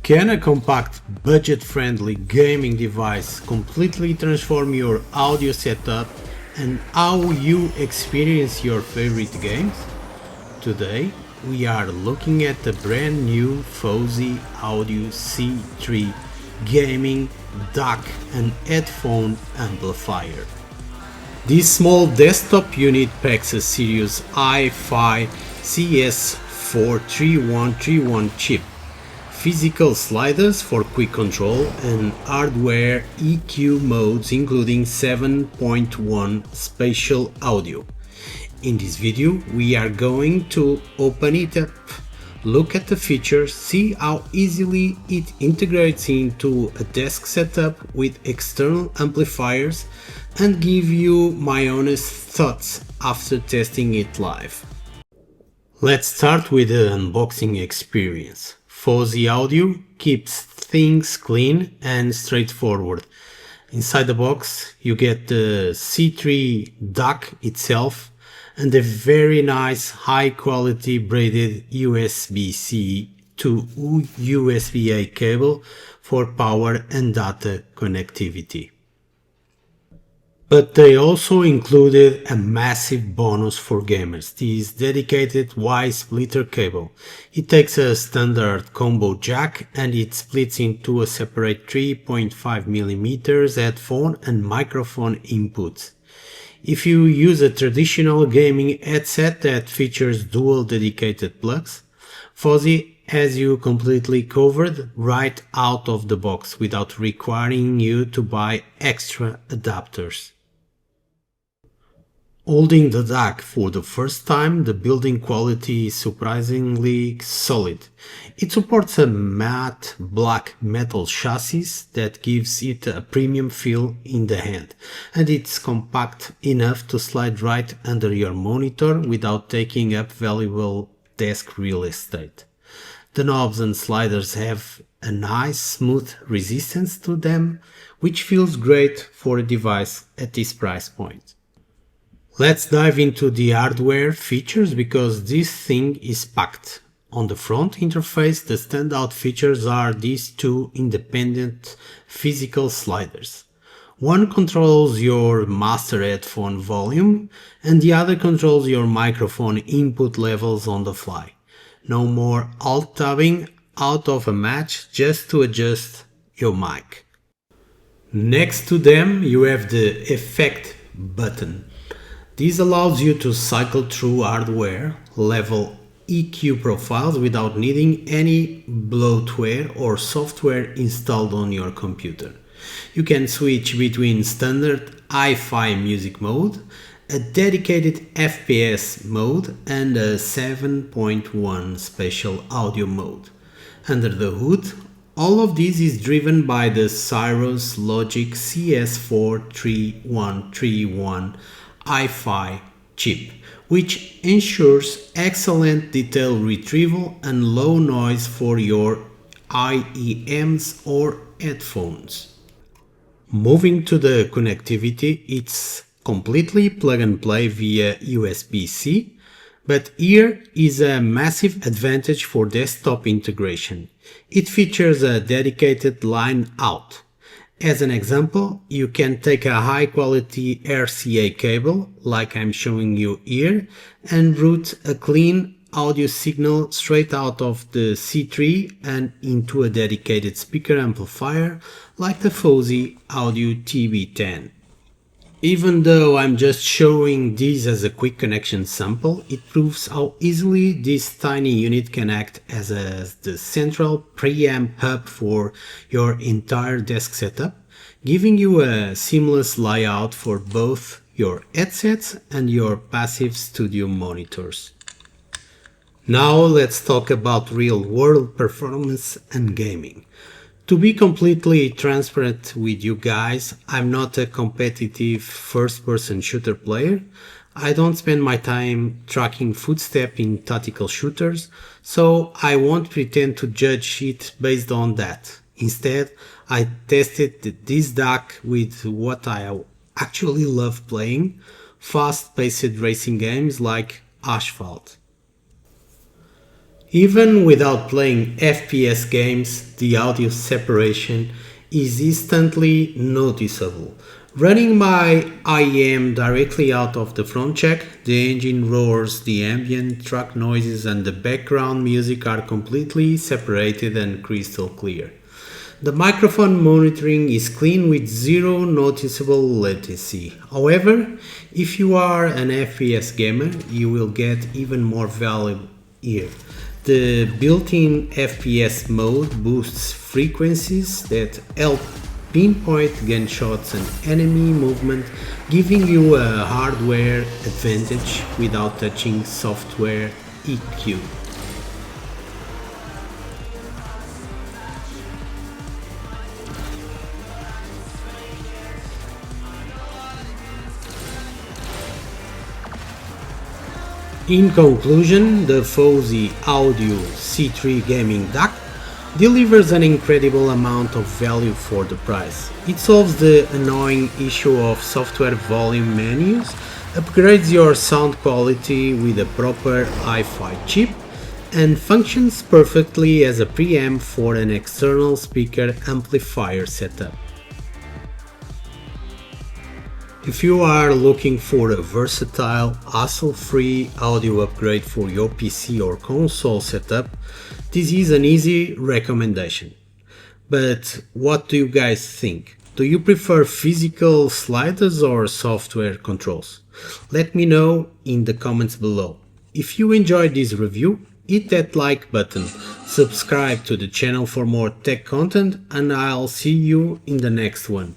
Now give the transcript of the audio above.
Can a compact, budget-friendly gaming device completely transform your audio setup and how you experience your favorite games? Today, we are looking at the brand new Fosi Audio C3 gaming DAC and headphone amplifier. This small desktop unit packs a Cirrus Hi-Fi CS43131 chip, physical sliders for quick control, and hardware EQ modes including 7.1 spatial audio. In this video we are going to open it up, look at the features, see how easily it integrates into a desk setup with external amplifiers, and give you my honest thoughts after testing it live. Let's start with the unboxing experience. Fosi Audio keeps things clean and straightforward. Inside the box you get the C3 DAC itself and a very nice high quality braided USB-C to USB-A cable for power and data connectivity. But they also included a massive bonus for gamers, this dedicated Y-splitter cable. It takes a standard combo jack and it splits into a separate 3.5mm headphone and microphone inputs. If you use a traditional gaming headset that features dual dedicated plugs, Fosi has you completely covered right out of the box without requiring you to buy extra adapters. Holding the DAC for the first time, the building quality is surprisingly solid. It supports a matte black metal chassis that gives it a premium feel in the hand, and it's compact enough to slide right under your monitor without taking up valuable desk real estate. The knobs and sliders have a nice smooth resistance to them, which feels great for a device at this price point. Let's dive into the hardware features because this thing is packed. On the front interface, the standout features are these two independent physical sliders. One controls your master headphone volume and the other controls your microphone input levels on the fly. No more alt-tabbing out of a match just to adjust your mic. Next to them you have the effect button. This allows you to cycle through hardware level EQ profiles without needing any bloatware or software installed on your computer. You can switch between standard Hi-Fi music mode, a dedicated FPS mode, and a 7.1 spatial audio mode. Under the hood, all of this is driven by the Cirrus Logic CS43131 Hi-Fi chip, which ensures excellent detail retrieval and low noise for your IEMs or headphones. Moving to the connectivity, it's completely plug and play via USB-C, but here is a massive advantage for desktop integration. It features a dedicated line out. As an example, you can take a high-quality RCA cable, like I'm showing you here, and route a clean audio signal straight out of the C3 and into a dedicated speaker amplifier, like the Fosi Audio TB10. Even though I'm just showing this as a quick connection sample, it proves how easily this tiny unit can act as the central preamp hub for your entire desk setup, giving you a seamless layout for both your headsets and your passive studio monitors. Now let's talk about real-world performance and gaming. To be completely transparent with you guys, I'm not a competitive first-person shooter player. I don't spend my time tracking footsteps in tactical shooters, so I won't pretend to judge it based on that. Instead, I tested this DAC with what I actually love playing, fast-paced racing games like Asphalt. Even without playing FPS games, the audio separation is instantly noticeable. Running my IEM directly out of the front jack, the engine roars, the ambient track noises and the background music are completely separated and crystal clear. The microphone monitoring is clean with zero noticeable latency. However, if you are an FPS gamer, you will get even more value here. The built-in FPS mode boosts frequencies that help pinpoint gunshots and enemy movement, giving you a hardware advantage without touching software EQ. In conclusion, the Fosi Audio C3 gaming DAC delivers an incredible amount of value for the price. It solves the annoying issue of software volume menus, upgrades your sound quality with a proper Hi-Fi chip, and functions perfectly as a preamp for an external speaker amplifier setup. If you are looking for a versatile, hassle-free audio upgrade for your PC or console setup, this is an easy recommendation. But what do you guys think? Do you prefer physical sliders or software controls? Let me know in the comments below. If you enjoyed this review, hit that like button, subscribe to the channel for more tech content, and I'll see you in the next one.